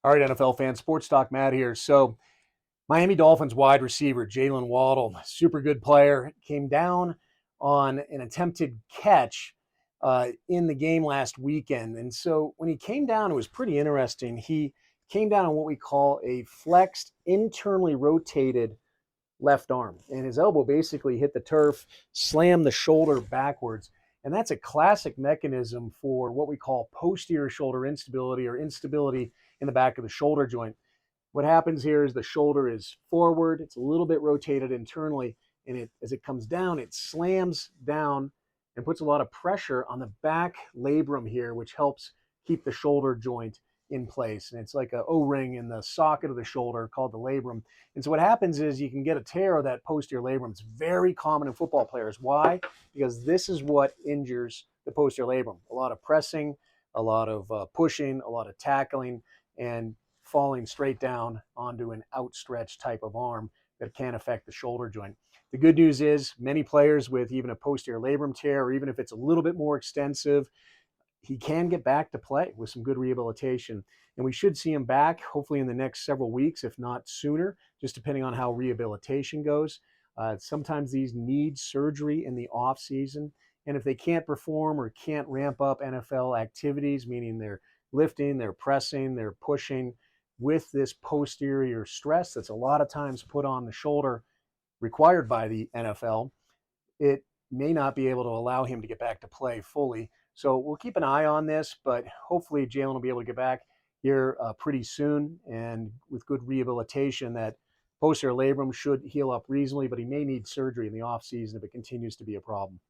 All right, NFL fans, Sports Talk Matt here. So, Miami Dolphins wide receiver Jaylen Waddle, super good player, came down on an attempted catch in the game last weekend. And so, when he came down, it was pretty interesting. He came down on what we call a flexed, internally rotated left arm, and his elbow basically hit the turf, slammed the shoulder backwards. And that's a classic mechanism for what we call posterior shoulder instability or instability in the back of the shoulder joint. What happens here is the shoulder is forward, it's a little bit rotated internally, and as it comes down, it slams down and puts a lot of pressure on the back labrum here, which helps keep the shoulder joint in place. And it's like a O-ring in the socket of the shoulder called the labrum. And so what happens is you can get a tear of that posterior labrum. It's very common in football players. Why? Because this is what injures the posterior labrum. A lot of pressing, a lot of pushing, a lot of tackling, and falling straight down onto an outstretched type of arm that can affect the shoulder joint. The good news is many players with even a posterior labrum tear, or even if it's a little bit more extensive, he can get back to play with some good rehabilitation. And we should see him back hopefully in the next several weeks, if not sooner, just depending on how rehabilitation goes. Sometimes these need surgery in the off season. And if they can't perform or can't ramp up NFL activities, meaning they're lifting, they're pressing, they're pushing with this posterior stress that's a lot of times put on the shoulder required by the NFL, it may not be able to allow him to get back to play fully. So we'll keep an eye on this, but hopefully Jaylen will be able to get back here pretty soon, and with good rehabilitation, that posterior labrum should heal up reasonably, but he may need surgery in the offseason if it continues to be a problem.